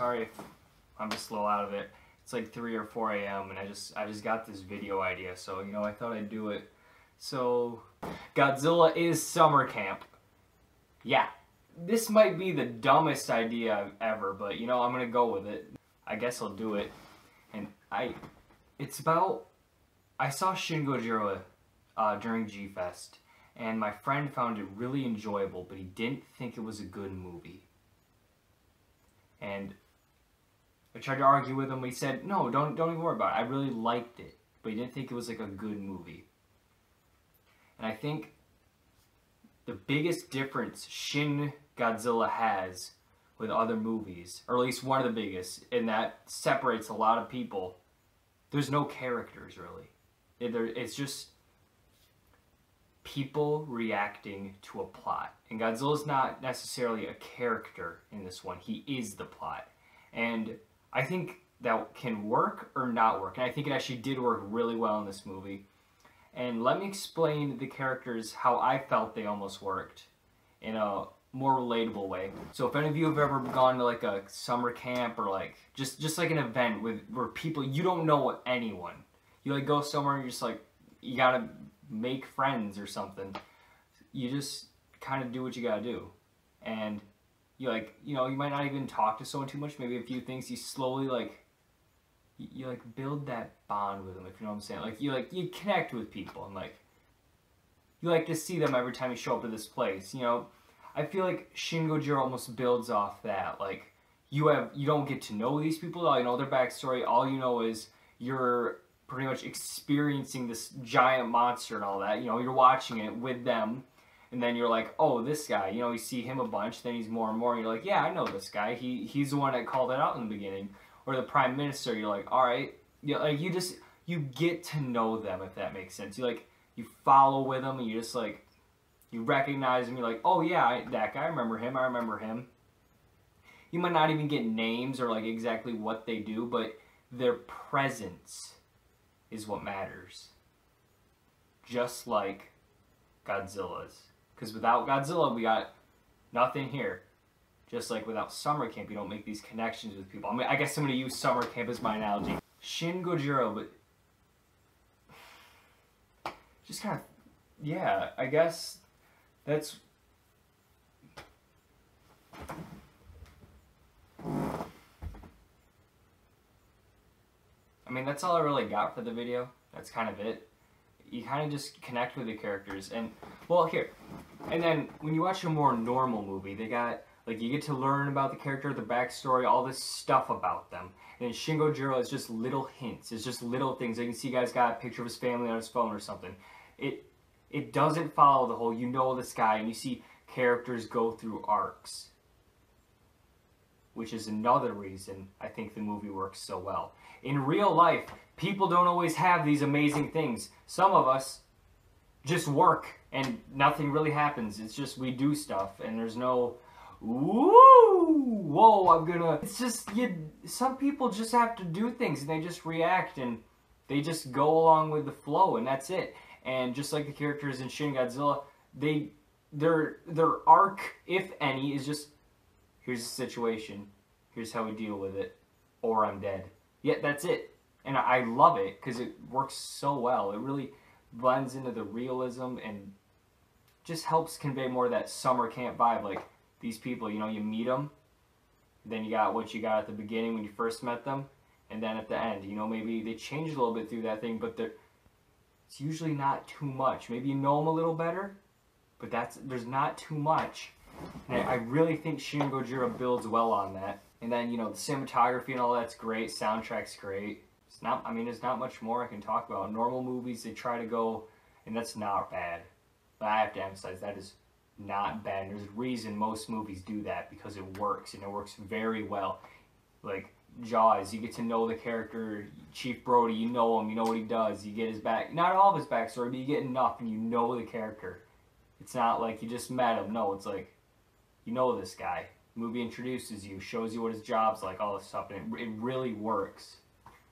sorry if I'm just a little out of it. It's like 3 or 4 a.m. and I just got this video idea, so you know, I thought I'd do it. So Godzilla is summer camp. Yeah, this might be the dumbest idea ever, but you know, I'm gonna go with it. I guess I'll do it. And it's about, I saw Shin Godzilla during G-Fest, and my friend found it really enjoyable, but he didn't think it was a good movie. And I tried to argue with him, but he said, no, don't even worry about it. I really liked it, but he didn't think it was like a good movie. And I think the biggest difference Shin Godzilla has with other movies, or at least one of the biggest, and that separates a lot of people, there's no characters really. It's just people reacting to a plot. And Godzilla's not necessarily a character in this one. He is the plot. And I think that can work or not work. And I think it actually did work really well in this movie. And let me explain the characters how I felt they almost worked in a more relatable way. So if any of you have ever gone to like a summer camp or like just like an event where people, you don't know anyone. You like go somewhere and you're just like, you gotta make friends or something. You just kind of do what you gotta do. And you like, you know, you might not even talk to someone too much, maybe a few things, you slowly like, you like build that bond with them, if you know what I'm saying. Like you connect with people and like, you like to see them every time you show up to this place, you know. I feel like Shin Godzilla almost builds off that. Like, you don't get to know these people, all you know their backstory, all you know is you're pretty much experiencing this giant monster and all that. You know, you're watching it with them, and then you're like, oh, this guy, you know, you see him a bunch, then he's more and more, and you're like, yeah, I know this guy. He's the one that called it out in the beginning. Or the Prime Minister, you're like, all right. You know, like, you get to know them, if that makes sense. You follow with them, and you just like, you recognize them, you're like, oh yeah, that guy, I remember him. You might not even get names or like exactly what they do, but their presence is what matters. Just like Godzilla's. Because without Godzilla, we got nothing here. Just like without summer camp, you don't make these connections with people. I mean, I guess I'm going to use summer camp as my analogy. Shin Godzilla, but just kind of, yeah, I guess that's, I mean, that's all I really got for the video. That's kind of it. You kind of just connect with the characters. And, well, here. And then, when you watch a more normal movie, they got, like, you get to learn about the character, the backstory, all this stuff about them. And then Shin Godzilla is just little hints. It's just little things. Like, you can see a guy's got a picture of his family on his phone or something. It doesn't follow the whole, you know this guy, and you see characters go through arcs. Which is another reason I think the movie works so well. In real life, people don't always have these amazing things. Some of us just work and nothing really happens. It's just we do stuff and there's no, woo, whoa, I'm gonna, it's just, some people just have to do things and they just react and they just go along with the flow and that's it. And just like the characters in Shin Godzilla, their arc, if any, is just, here's the situation, here's how we deal with it, or I'm dead. Yeah, that's it. And I love it because it works so well. It really blends into the realism and just helps convey more of that summer camp vibe. Like, these people, you know, you meet them, then you got what you got at the beginning when you first met them, and then at the end, you know, maybe they changed a little bit through that thing, but it's usually not too much. Maybe you know them a little better, but there's not too much. And I really think Shin Godzilla builds well on that. And then, you know, the cinematography and all that's great. Soundtrack's great. It's not, I mean, there's not much more I can talk about. In normal movies, they try to go, and that's not bad. But I have to emphasize, that is not bad. There's a reason most movies do that, because it works, and it works very well. Like, Jaws, you get to know the character. Chief Brody, you know him, you know what he does. You get his back, not all of his backstory, but you get enough, and you know the character. It's not like you just met him. No, it's like, you know this guy. The movie introduces you, shows you what his job's like, all this stuff, and it really works.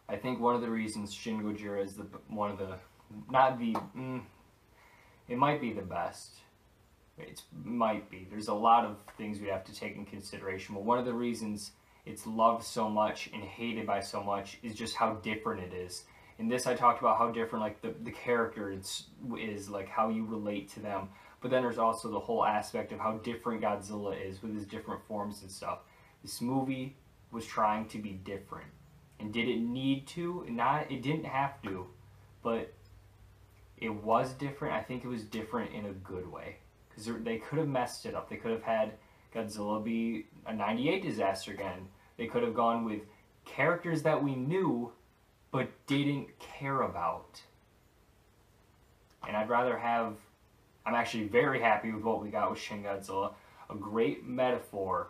I think one of the reasons Shin Godzilla is one of the, not the, it might be the best. It might be. There's a lot of things we have to take in consideration, but one of the reasons it's loved so much and hated by so much is just how different it is. In this, I talked about how different like the character is, like how you relate to them. But then there's also the whole aspect of how different Godzilla is with his different forms and stuff. This movie was trying to be different. And did it need to? Not, it didn't have to, but it was different. I think it was different in a good way. Because they could have messed it up. They could have had Godzilla be a 98 disaster again. They could have gone with characters that we knew but didn't care about. And I'd rather have... I'm actually very happy with what we got with Shin Godzilla. A great metaphor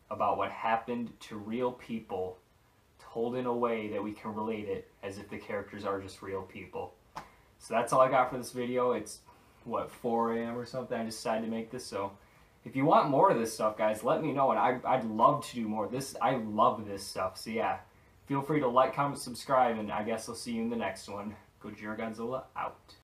about what happened to real people, told in a way that we can relate it as if the characters are just real people. So that's all I got for this video. It's, what, 4 a.m. or something? I decided to make this, so if you want more of this stuff, guys, let me know, and I'd love to do more of this. I love this stuff, so yeah. Feel free to like, comment, subscribe, and I guess I'll see you in the next one. Gojira Godzilla out.